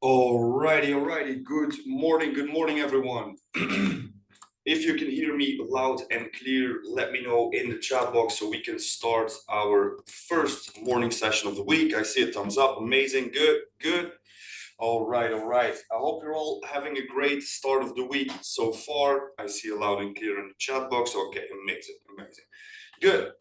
Alrighty. Good morning, everyone. If you can hear me loud and clear, let me know in the chat box so we can start our first morning session of the week. I see a thumbs up. Amazing. Good. All right. I hope you're all having a great start of the week so far. I see a loud and clear in the chat box. Okay, amazing. Good.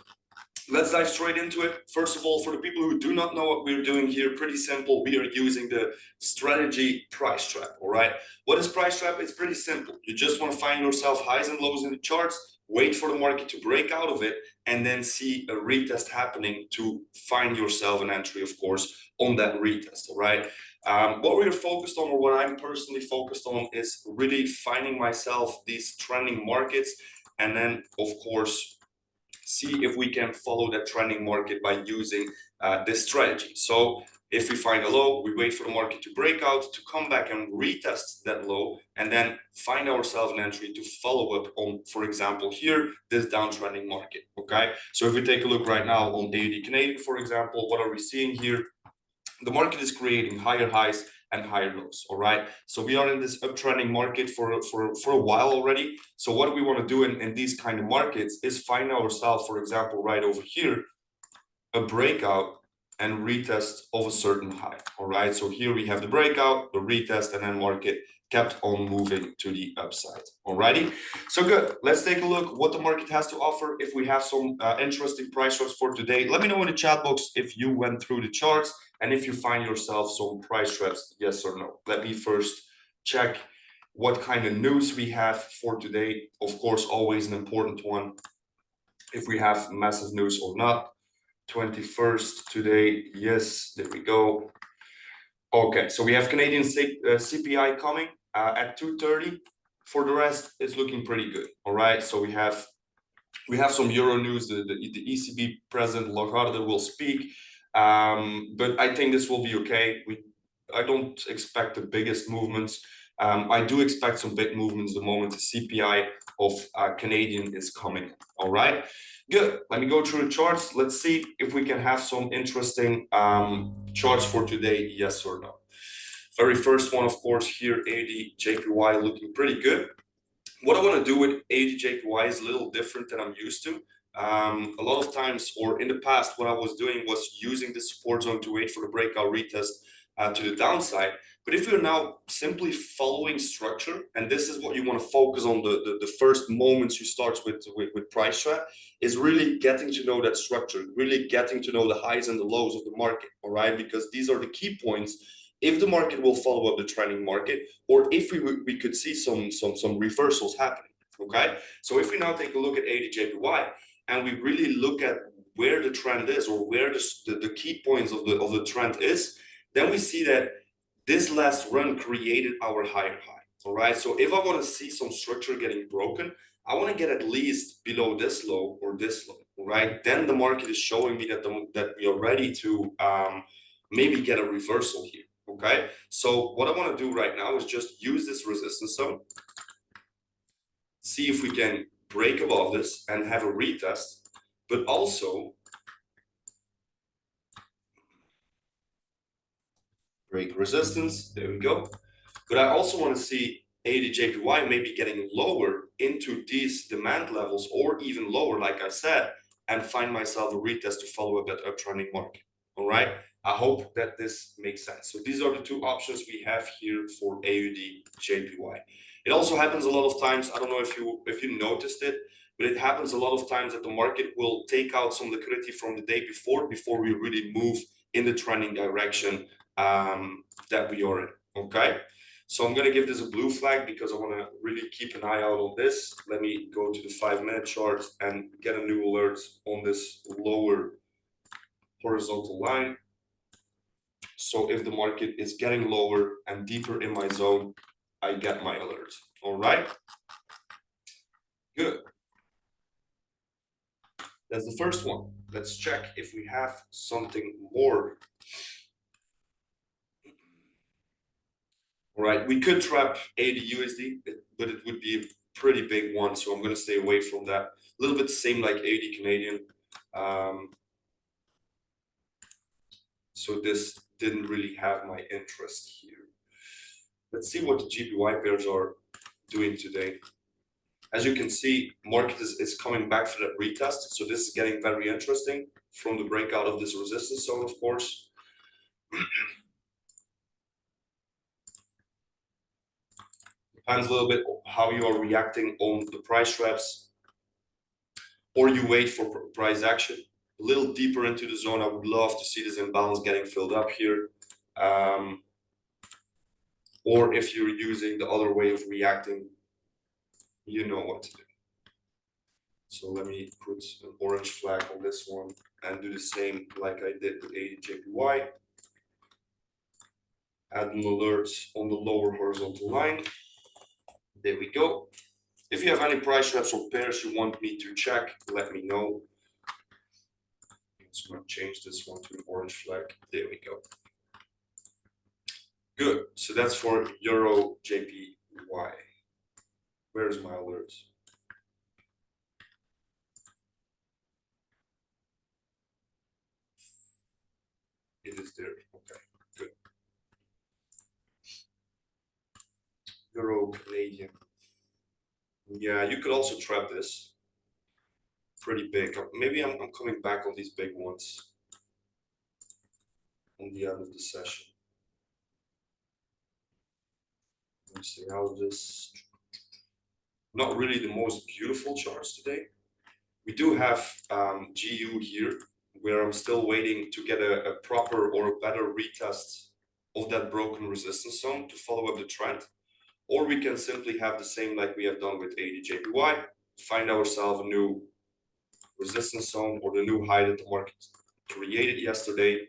Let's dive straight into it. First of all, for the people who do not know what we're doing here, pretty simple. We are using the strategy price trap. All right. What is price trap? It's pretty simple. You just want to find yourself highs and lows in the charts, wait for the market to break out of it, and then see a retest happening to find yourself an entry, of course, on that retest. All right. What we're focused on, or what I'm personally focused on, is really finding myself these trending markets, and then, of course, see if we can follow that trending market by using this strategy. So if we find a low, we wait for the market to break out, to come back and retest that low, and then find ourselves an entry to follow up on, for example, here, this downtrending market. Okay, so if we take a look right now on AUD Canadian, for example, what are we seeing here? The market is creating higher highs and higher lows. All right, so we are in this uptrending market for a while already. So what we want to do in these kind of markets is find ourselves, for example, right over here, a breakout and retest of a certain high. All right, so here we have the breakout, the retest, and then market kept on moving to the upside. Alrighty, so good. Let's take a look what the market has to offer. If we have some interesting price charts for today, let me know in the chat box if you went through the charts and if you find yourself some price traps, yes or no. Let me first check what kind of news we have for today. Of course, always an important one, if we have massive news or not. 21st today, yes, there we go. Okay, so we have Canadian CPI coming at 2:30. For the rest, it's looking pretty good. All right, so we have some Euro news. The ECB president Lagarde will speak, but I think this will be okay. I don't expect the biggest movements. I do expect some big movements the moment the CPI of Canadian is coming. All right, good. Let me go through the charts. Let's see if we can have some interesting charts for today, yes or no. Very first one, of course, here, AUD/JPY looking pretty good. What I want to do with AUD/JPY is a little different than I'm used to. A lot of times, or in the past, what I was doing was using the support zone to wait for the breakout retest to the downside. But if you're now simply following structure, and this is what you want to focus on, the first moments you start with price trap, is really getting to know that structure, really getting to know the highs and the lows of the market. All right, because these are the key points. If the market will follow up the trending market, or if we could see some reversals happening. Okay, so if we now take a look at AUD/JPY and we really look at where the trend is, or where the key points of the trend is, then we see that this last run created our higher high. All right, so if I want to see some structure getting broken, I want to get at least below this low or this low. All right, then the market is showing me that we are ready to maybe get a reversal here. Okay, so what I want to do right now is just use this resistance zone, see if we can break above this and have a retest, but also break resistance. There we go. But I also want to see AUD/JPY maybe getting lower into these demand levels, or even lower, like I said, and find myself a retest to follow up that uptrending market. All right, I hope that this makes sense. So these are the two options we have here for AUD/JPY. It also happens a lot of times, I don't know if you noticed it, but it happens a lot of times that the market will take out some liquidity from the day before we really move in the trending direction that we are in. Okay, so I'm going to give this a blue flag because I want to really keep an eye out on this. Let me go to the 5-minute chart and get a new alert on this lower horizontal line. So if the market is getting lower and deeper in my zone, I get my alert. All right, good. That's the first one. Let's check if we have something more. All right, we could trap AUD/USD, but it would be a pretty big one, so I'm going to stay away from that. A little bit the same like AUD/Canadian. So this didn't really have my interest here. Let's see what the GPY pairs are doing today. As you can see, market is coming back for that retest. So this is getting very interesting from the breakout of this resistance zone, of course. Depends a little bit how you are reacting on the price traps, or you wait for price action. A little deeper into the zone, I would love to see this imbalance getting filled up here. Or if you're using the other way of reacting, you know what to do. So let me put an orange flag on this one and do the same like I did with ADJPY. Add an alert on the lower horizontal line. There we go. If you have any price traps or pairs you want me to check, let me know. I'm just going to change this one to an orange flag. There we go. Good. So that's for Euro JPY. Where's my alerts? It is there. Okay, good. Euro Canadian. Yeah, you could also trap this. Pretty big. Maybe I'm coming back on these big ones on the end of the session. Let me see how this. Not really the most beautiful charts today. We do have GU here, where I'm still waiting to get a proper or a better retest of that broken resistance zone to follow up the trend. Or we can simply have the same like we have done with ADJPY, find ourselves a new resistance zone or the new high that the market created yesterday.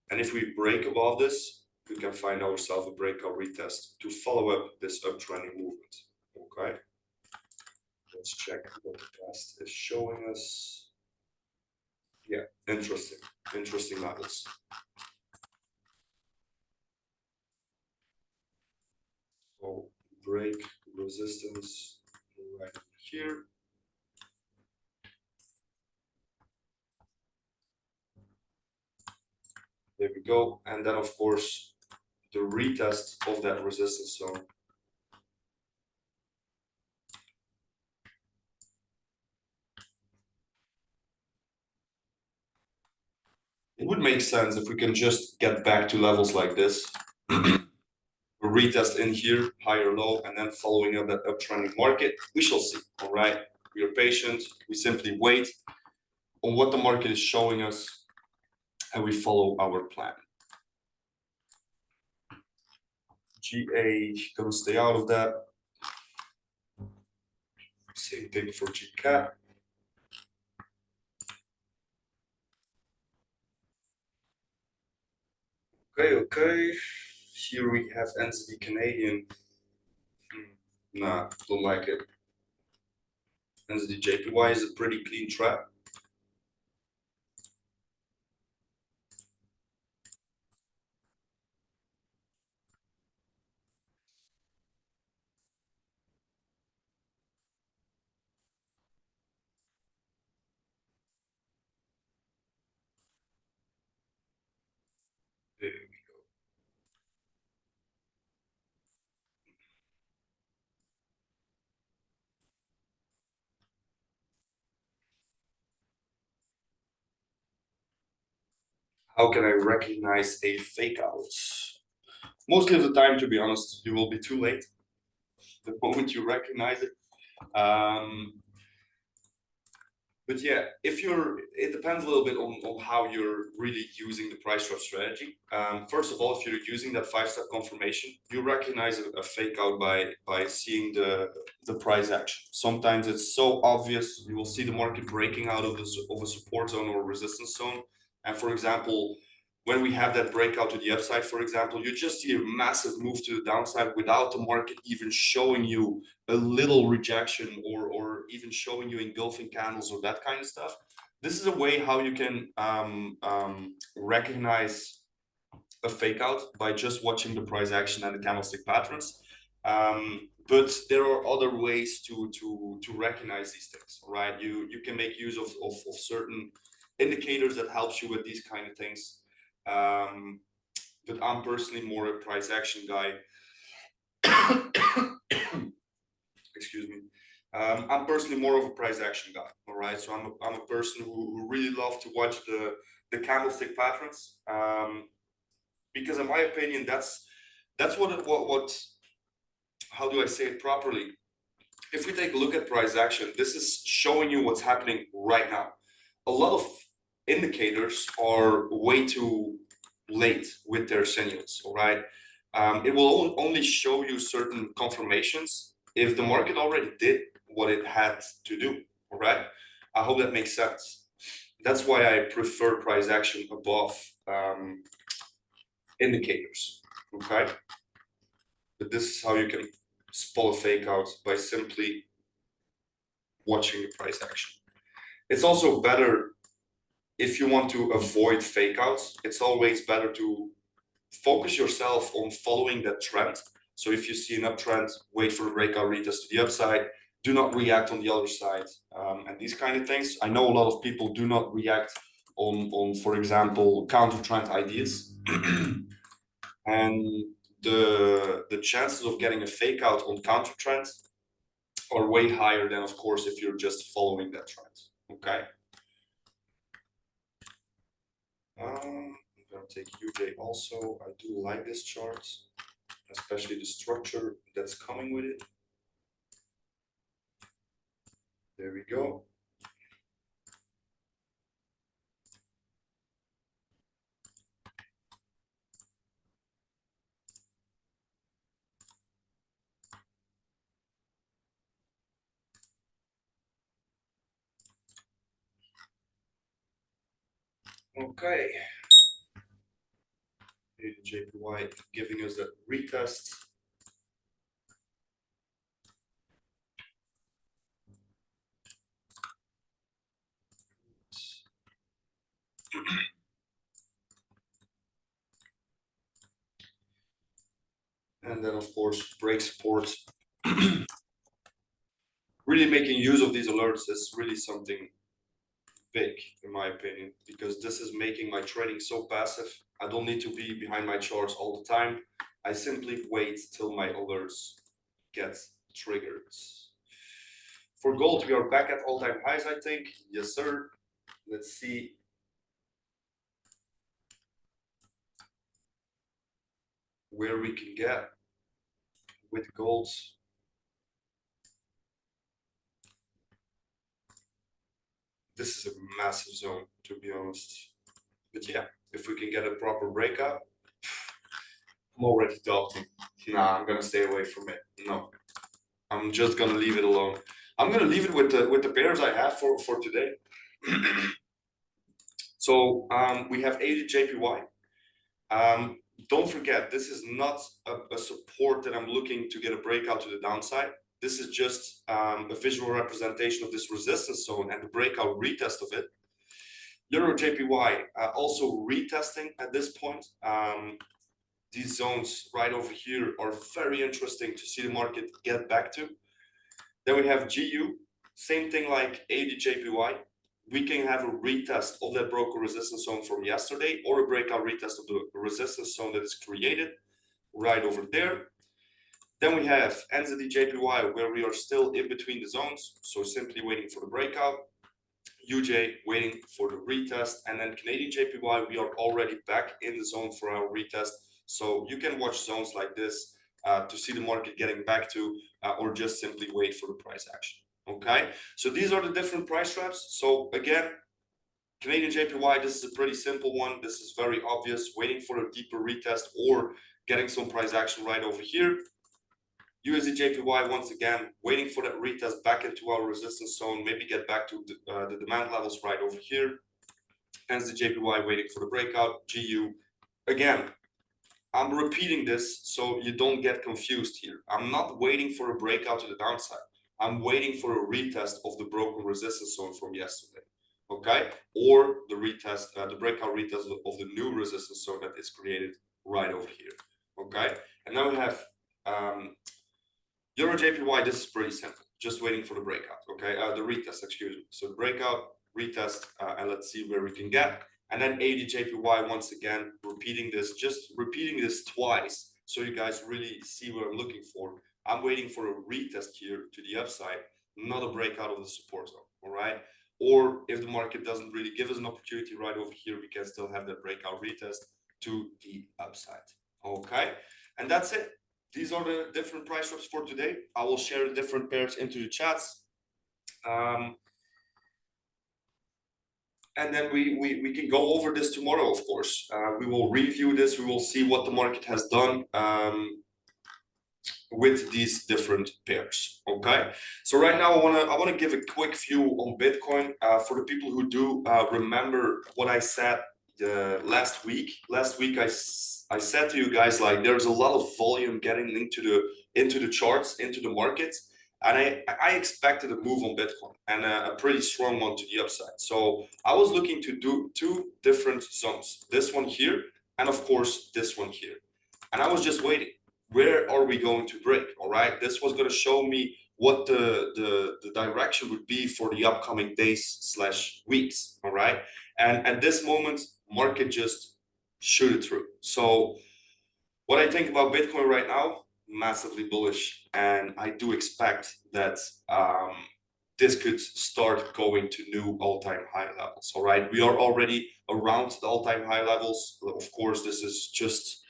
And if we break above this, we can find ourselves a breakout retest to follow up this uptrending movement. Okay. Let's check what the past is showing us. Yeah, interesting levels. So break resistance right here. There we go. And then of course, the retest of that resistance zone. It would make sense if we can just get back to levels like this. A retest in here, higher low, and then following up that uptrending market. We shall see. All right. We are patient. We simply wait on what the market is showing us, and we follow our plan. GA gonna stay out of that. Same thing for GCAT. Okay. Here we have NZD Canadian. Nah, don't like it. NZD JPY is a pretty clean trap. There we go. How can I recognize a fake out? Mostly of the time, to be honest, you will be too late the moment you recognize it. But yeah, it depends a little bit on how you're really using the price drop strategy. First of all, if you're using that 5-step confirmation, you recognize a fake out by seeing the price action. Sometimes it's so obvious, you will see the market breaking out of a support zone or resistance zone. And for example, when we have that breakout to the upside, for example, you just see a massive move to the downside without the market even showing you a little rejection or even showing you engulfing candles or that kind of stuff. This is a way how you can recognize a fake out by just watching the price action and the candlestick patterns. But there are other ways to recognize these things, right? You can make use of certain indicators that helps you with these kind of things. But I'm personally more a price action guy. Excuse me. I'm personally more of a price action guy. All right, so I'm a person who really love to watch the candlestick patterns, because in my opinion that's what how do I say it properly? If we take a look at price action, this is showing you what's happening right now. A lot of indicators are way too late with their signals, all right? It will only show you certain confirmations if the market already did what it had to do, all right? I hope that makes sense. That's why I prefer price action above indicators, okay? But this is how you can spot a fake out, by simply watching the price action. It's also better if you want to avoid fake outs. It's always better to focus yourself on following that trend. So if you see an uptrend, wait for a breakout retest to the upside. Do not react on the other side, and these kind of things. I know a lot of people do not react on for example, counter trend ideas, and the chances of getting a fake out on counter trends are way higher than, of course, if you're just following that trend. Okay. I'm gonna take UJ also. I do like this chart, especially the structure that's coming with it. There we go. Okay. JPY giving us that retest. And then, of course, break support. Really making use of these alerts is really something big, in my opinion, because this is making my trading so passive. I don't need to be behind my charts all the time. I simply wait till my alerts get triggered. For gold, we are back at all-time highs, I think. Yes, sir. Let's see. Where we can get with gold. This is a massive zone, to be honest. But yeah, if we can get a proper breakout, I'm already talking. Nah, I'm gonna stay away from it. No, I'm just gonna leave it alone. I'm gonna leave it with the pairs I have for today. So we have 80 JPY. Don't forget, this is not a support that I'm looking to get a breakout to the downside. This is just a visual representation of this resistance zone and the breakout retest of it. Euro JPY also retesting at this point. These zones right over here are very interesting to see the market get back to. Then we have GU, same thing like 80 JPY. We can have a retest of that broker resistance zone from yesterday, or a breakout retest of the resistance zone that is created right over there. Then we have NZD JPY, where we are still in between the zones, so simply waiting for the breakout. UJ waiting for the retest, and then Canadian JPY, we are already back in the zone for our retest. So you can watch zones like this to see the market getting back to, or just simply wait for the price action. Okay, so these are the different price traps. So again, Canadian JPY, this is a pretty simple one. This is very obvious, waiting for a deeper retest or getting some price action right over here. USD JPY, once again, waiting for that retest back into our resistance zone, maybe get back to the demand levels right over here. Hence the JPY waiting for the breakout. GU, again, I'm repeating this so you don't get confused here. I'm not waiting for a breakout to the downside. I'm waiting for a retest of the broken resistance zone from yesterday, okay? Or the retest, the breakout retest of the new resistance zone that is created right over here, okay? And now we have Euro JPY, this is pretty simple. Just waiting for the breakout, okay? The retest, excuse me. So the breakout, retest, and let's see where we can get. And then 80 JPY, once again, repeating this, just repeating this twice so you guys really see what I'm looking for. I'm waiting for a retest here to the upside, not a breakout of the support zone, all right? Or if the market doesn't really give us an opportunity right over here, we can still have that breakout retest to the upside, okay? And that's it. These are the different price drops for today. I will share the different pairs into the chats. And then we can go over this tomorrow, of course. We will review this. We will see what the market has done with these different pairs. Okay. So right now I wanna give a quick view on Bitcoin for the people who do remember what I said last week. Last week I said to you guys, like, there's a lot of volume getting into the charts, into the markets. And I expected a move on Bitcoin and a pretty strong one to the upside. So I was looking to do two different zones, this one here, and of course this one here. And I was just waiting. Where are we going to break? All right. This was going to show me what the direction would be for the upcoming days / weeks. All right. And at this moment, market just shoot it through. So what I think about Bitcoin right now, massively bullish, and I do expect that this could start going to new all-time high levels. All right, we are already around the all-time high levels. Of course, this is just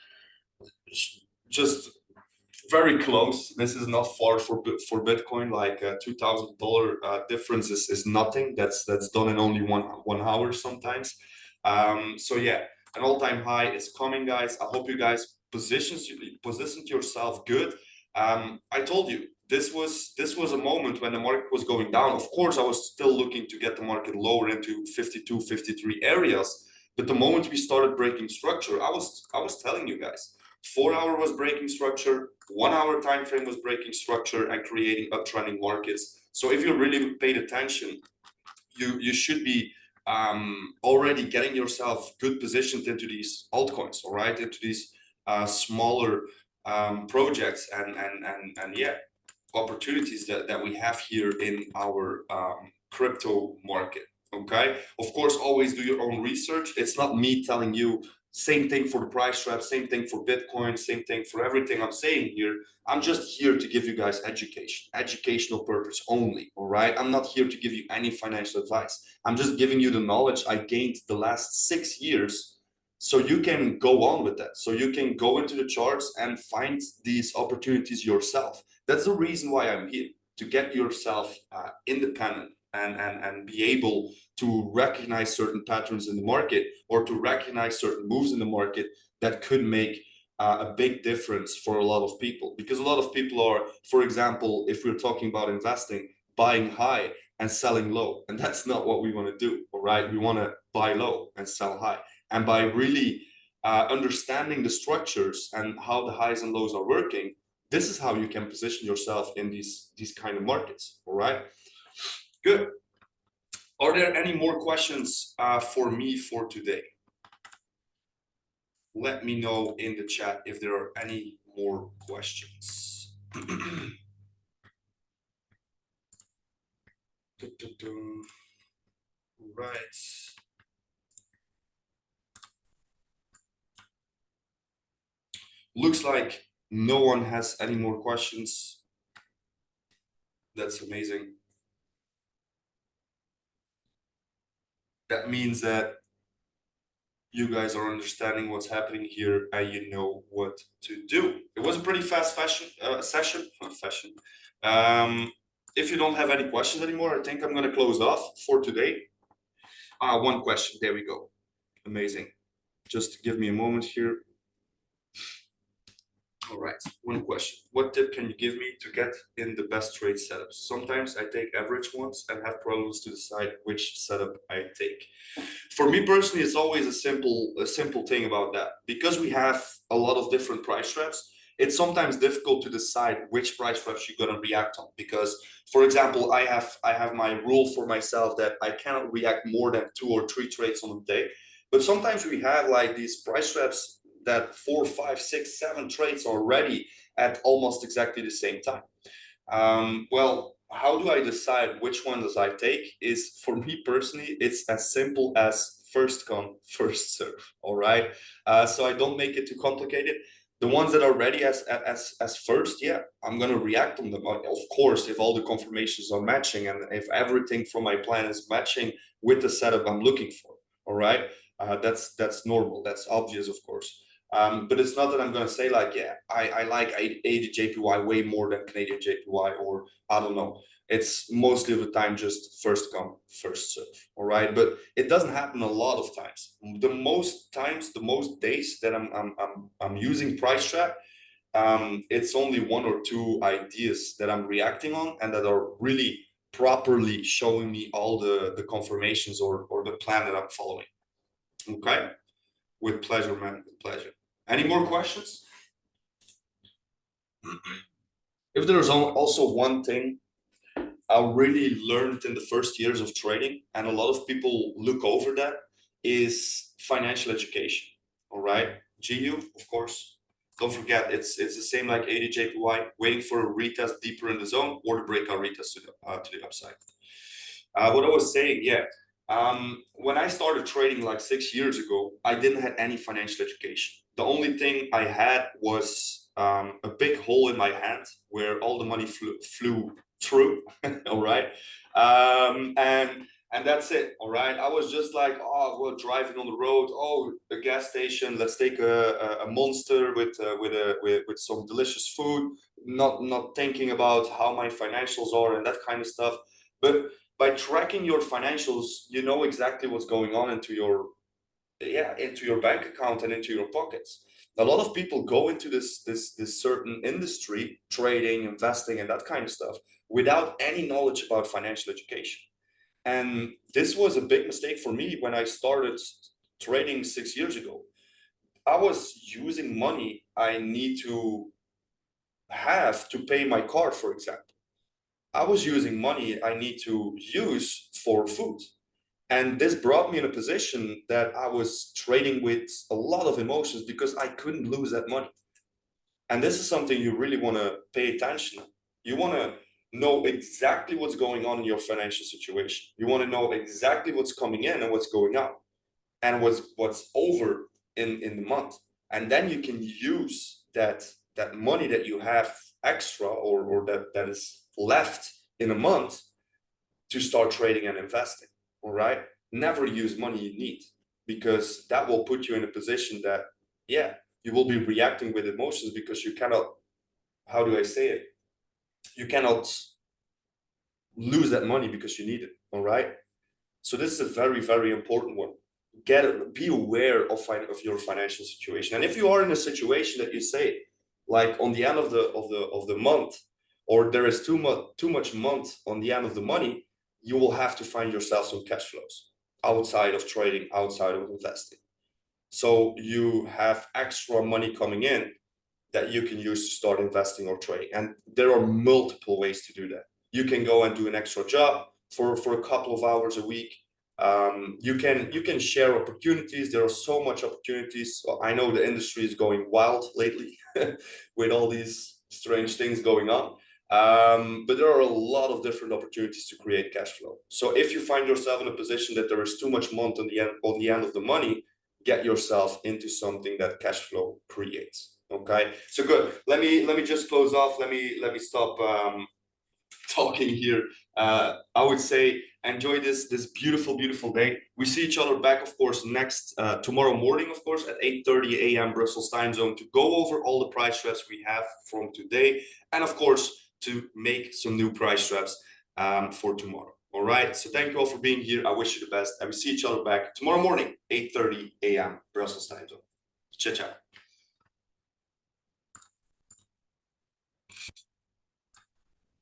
very close. This is not far for Bitcoin. Like $2,000 difference is nothing. That's done in only one hour sometimes. So yeah, an all-time high is coming, guys. I hope you guys positioned yourself good. I told you this was a moment when the market was going down. Of course, I was still looking to get the market lower into 52, 53 areas. But the moment we started breaking structure, I was telling you guys, 4 hour was breaking structure, 1 hour time frame was breaking structure and creating uptrending markets. So if you really paid attention, you should be already getting yourself good positioned into these altcoins, all right, into these smaller projects and yeah, opportunities that we have here in our crypto market. Okay, of course, always do your own research. It's not me telling you. Same thing for the price trap, same thing for Bitcoin, same thing for everything I'm saying here. I'm just here to give you guys education, educational purpose only, all right? I'm not here to give you any financial advice. I'm just giving you the knowledge I gained the last 6 years so you can go on with that. So you can go into the charts and find these opportunities yourself. That's the reason why I'm here, to get yourself independent and be able to recognize certain patterns in the market or to recognize certain moves in the market that could make a big difference for a lot of people. Because a lot of people are, for example, if we're talking about investing, buying high and selling low. And that's not what we want to do, all right? We want to buy low and sell high. And by really understanding the structures and how the highs and lows are working, this is how you can position yourself in these kind of markets, all right? Good. Are there any more questions for me for today? Let me know in the chat if there are any more questions. Right. Looks like no one has any more questions. That's amazing. That means that you guys are understanding what's happening here and you know what to do. It was a pretty fast session. If you don't have any questions anymore, I think I'm going to close off for today. One question. There we go. Amazing. Just give me a moment here. All right, one question. What tip can you give me to get in the best trade setups? Sometimes I take average ones and have problems to decide which setup I take. For me personally, it's always a simple thing about that. Because we have a lot of different price traps, it's sometimes difficult to decide which price traps you're going to react on. Because, for example, I have my rule for myself that I cannot react more than 2 or 3 trades on a day. But sometimes we have like these price traps that 4, 5, 6, 7 trades already at almost exactly the same time. Well, how do I decide which one does I take? Is, for me personally, it's as simple as first come, first serve. All right. So I don't make it too complicated. The ones that are ready as first, yeah, I'm gonna react on them. Of course, if all the confirmations are matching and if everything from my plan is matching with the setup I'm looking for. All right, that's normal. That's obvious, of course. But it's not that I'm gonna say like, yeah, I like 80 JPY way more than Canadian JPY, or I don't know. It's mostly of the time just first come, first serve. All right, but it doesn't happen a lot of times. The most times, the most days that I'm using Pricetrap, it's only one or two ideas that I'm reacting on and that are really properly showing me all the confirmations or the plan that I'm following. Okay, with pleasure, man, with pleasure. Any more questions? If there's also one thing I really learned in the first years of trading, and a lot of people look over that, is financial education. All right, GU, of course. Don't forget, it's the same like 80 JPY, waiting for a retest deeper in the zone or the breakout retest to the upside. What I was saying, yeah, when I started trading like 6 years ago, I didn't have any financial education. The only thing I had was a big hole in my hand where all the money flew through. All right, and that's it. All right, I was just like, oh, well, driving on the road. Oh, a gas station. Let's take a monster with some delicious food. Not thinking about how my financials are and that kind of stuff. But by tracking your financials, you know exactly what's going on into your bank account and into your pockets. A lot of people go into this certain industry, trading, investing, and that kind of stuff, without any knowledge about financial education. And this was a big mistake for me when I started trading 6 years ago. I was using money I need to have to pay my car, for example. I was using money I need to use for food. And this brought me in a position that I was trading with a lot of emotions because I couldn't lose that money. And this is something you really want to pay attention to. You want to know exactly what's going on in your financial situation. You want to know exactly what's coming in and what's going out and what's over in the month. And then you can use that money that you have extra or that is left in a month to start trading and investing. All right, never use money you need, because that will put you in a position that, yeah, you will be reacting with emotions because you cannot, how do I say it, you cannot lose that money because you need it. All right, so this is a very, very important one. Be aware of your financial situation. And if you are in a situation that you say, like on the end of the month, or there is too much month on the end of the money, you will have to find yourself some cash flows outside of trading, outside of investing. So you have extra money coming in that you can use to start investing or trading. And there are multiple ways to do that. You can go and do an extra job for a couple of hours a week. You can share opportunities. There are so much opportunities. I know the industry is going wild lately with all these strange things going on. But there are a lot of different opportunities to create cash flow. So if you find yourself in a position that there is too much month on the end of the money, get yourself into something that cash flow creates. Okay, so good. Let me just close off. Let me stop talking here. I would say enjoy this beautiful day. We see each other back, of course, next tomorrow morning, of course, at 8:30 a.m. Brussels time zone, to go over all the price traps we have from today, and of course to make some new price traps for tomorrow. All right, so thank you all for being here. I wish you the best, and we see each other back tomorrow morning, 8:30 a.m. Brussels time zone. Ciao, ciao.